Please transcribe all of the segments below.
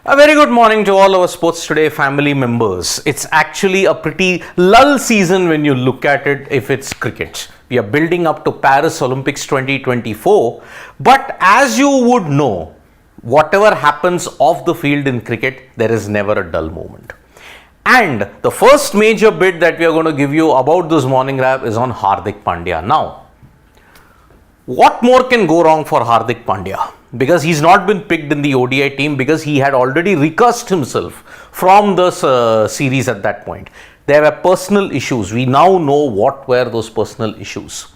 A very good morning to all our Sports Today family members. It's actually a pretty lull season when you look at it if it's cricket. We are building up to Paris Olympics 2024. But as you would know, whatever happens off the field in cricket, there is never a dull moment. And the first major bit that we are going to give you about this morning wrap is on Hardik Pandya. Now, what more can go wrong for Hardik Pandya? Because he's not been picked in the ODI team because he had already recursed himself from the series at that point. There were personal issues. We now know what were those personal issues.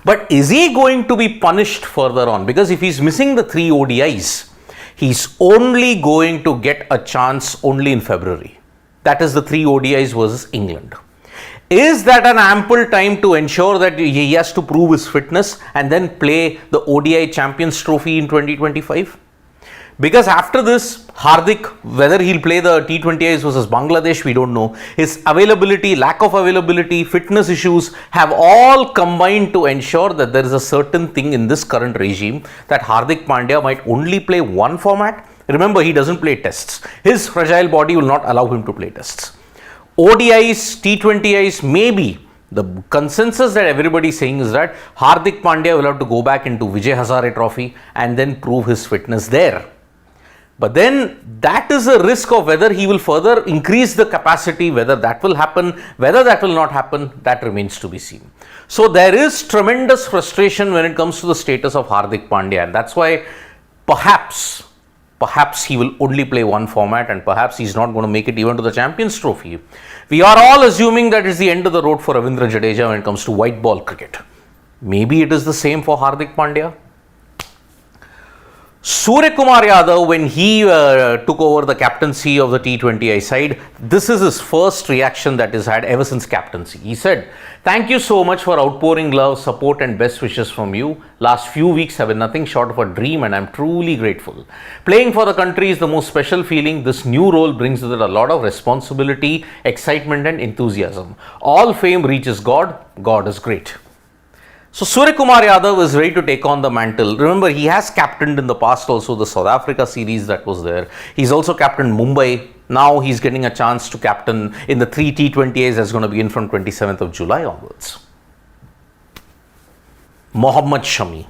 But is he going to be punished further on? Because if he's missing the 3 ODIs, he's only going to get a chance only in February. That is the 3 ODIs versus England. Is that an ample time to ensure that he has to prove his fitness and then play the ODI Champions Trophy in 2025? Because after this, Hardik, whether he'll play the T20Is versus Bangladesh, we don't know. His availability, lack of availability, fitness issues have all combined to ensure that there is a certain thing in this current regime that Hardik Pandya might only play one format. Remember, he doesn't play tests. His fragile body will not allow him to play tests. ODIs, T20Is, maybe. The consensus that everybody is saying is that Hardik Pandya will have to go back into Vijay Hazare Trophy and then prove his fitness there. But then that is a risk of whether he will further increase the capacity, whether that will happen, whether that will not happen, that remains to be seen. So there is tremendous frustration when it comes to the status of Hardik Pandya, and that's why perhaps he will only play one format and perhaps he's not going to make it even to the Champions Trophy. We are all assuming that it's the end of the road for Ravindra Jadeja when it comes to white ball cricket. Maybe it is the same for Hardik Pandya. Suryakumar Yadav, when he took over the captaincy of the T20I side, this is his first reaction that he's had ever since captaincy. He said, "Thank you so much for outpouring love, support and best wishes from you. Last few weeks have been nothing short of a dream and I'm truly grateful. Playing for the country is the most special feeling. This new role brings with it a lot of responsibility, excitement and enthusiasm. All fame reaches God. God is great." So Suryakumar Yadav is ready to take on the mantle. Remember, he has captained in the past also the South Africa series that was there. He's also captained Mumbai. Now he's getting a chance to captain in the 3 T20As that's going to begin from 27th of July onwards. Mohammad Shami.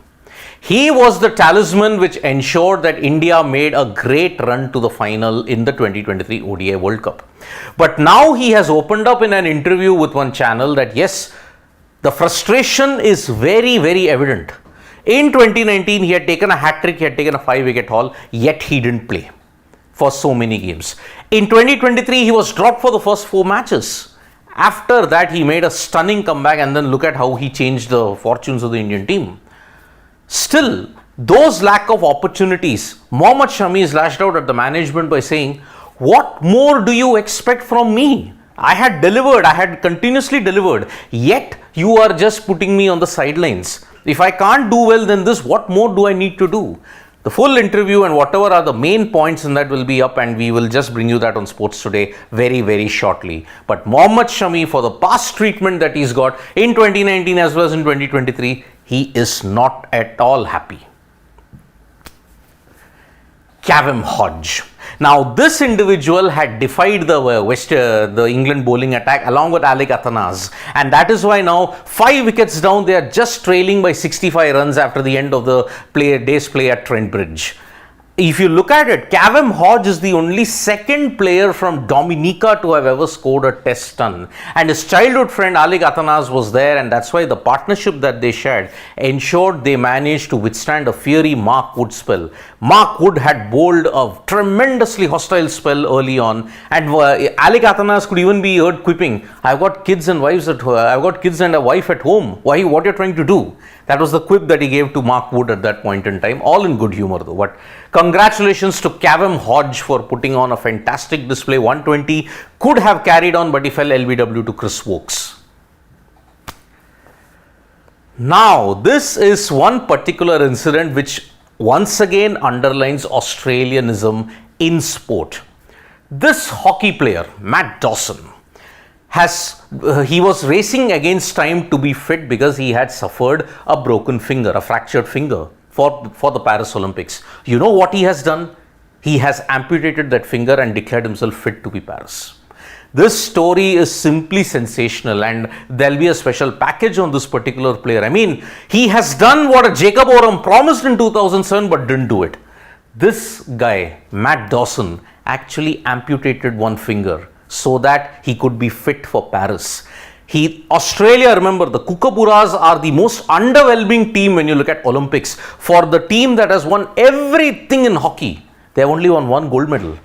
He was the talisman which ensured that India made a great run to the final in the 2023 ODI World Cup. But now he has opened up in an interview with one channel that yes, the frustration is very, very evident. In 2019, he had taken a hat-trick, he had taken a 5-wicket haul, yet he didn't play for so many games. In 2023, he was dropped for the first 4 matches. After that, he made a stunning comeback and then look at how he changed the fortunes of the Indian team. Still, those lack of opportunities, Mohammad Shami is lashed out at the management by saying, "What more do you expect from me? I had delivered, I had continuously delivered, yet you are just putting me on the sidelines. If I can't do well, then what more do I need to do?" The full interview and whatever are the main points in that will be up and we will just bring you that on Sports Today very, very shortly. But Mohammad Shami, for the past treatment that he's got in 2019 as well as in 2023, he is not at all happy. Kavem Hodge. Now, this individual had defied the England bowling attack along with Alec Athanas, and that is why now 5 wickets down, they are just trailing by 65 runs after the end of the day's play at Trent Bridge. If you look at it, Kavem Hodge is the only second player from Dominica to have ever scored a test ton. And his childhood friend Alec Athanas was there, and that's why the partnership that they shared ensured they managed to withstand a fiery Mark Wood spell. Mark Wood had bowled a tremendously hostile spell early on, and Alec Athanas could even be heard quipping, "I've got kids and wives I've got kids and a wife at home. Why? What you're trying to do?" That was the quip that he gave to Mark Wood at that point in time, all in good humor though. But congratulations to Kavem Hodge for putting on a fantastic display. 120 could have carried on, but he fell LBW to Chris Wokes. Now, this is one particular incident which once again underlines Australianism in sport. This hockey player, Matt Dawson, he was racing against time to be fit because he had suffered a broken finger, a fractured finger for the Paris Olympics. You know what he has done? he has amputated that finger and declared himself fit to be Paris. This story is simply sensational, and there'll be a special package on this particular player. I mean, he has done what Jacob Oram promised in 2007 but didn't do it. This guy, Matt Dawson, actually amputated one finger so that he could be fit for Paris. Australia, remember, the Kookaburras are the most underwhelming team when you look at Olympics. For the team that has won everything in hockey, they have only won one gold medal.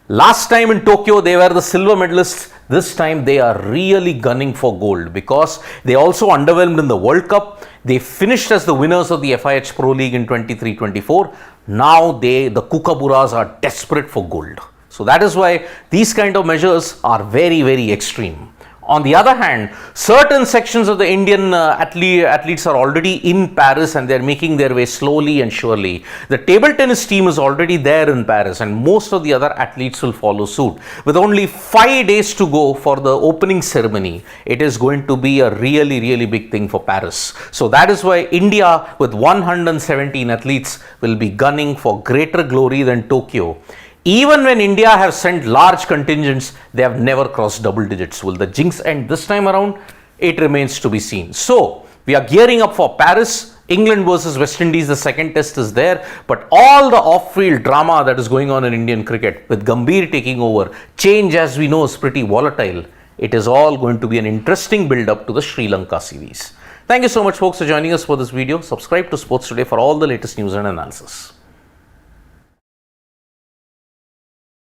Last time in Tokyo, they were the silver medalists. This time, they are really gunning for gold because they also underwhelmed in the World Cup. They finished as the winners of the FIH Pro League in 23-24. Now, the Kookaburras are desperate for gold. So that is why these kind of measures are very, very extreme. On the other hand, certain sections of the Indian athletes are already in Paris and they're making their way slowly and surely. The table tennis team is already there in Paris and most of the other athletes will follow suit. With only 5 days to go for the opening ceremony, it is going to be a really, really big thing for Paris. So that is why India with 117 athletes will be gunning for greater glory than Tokyo. Even when India have sent large contingents, they have never crossed double digits. Will the jinx end this time around? It remains to be seen. So, we are gearing up for Paris. England versus West Indies, the second test is there. But all the off-field drama that is going on in Indian cricket, with Gambhir taking over, change as we know is pretty volatile. It is all going to be an interesting build-up to the Sri Lanka series. Thank you so much folks for joining us for this video. Subscribe to Sports Today for all the latest news and analysis.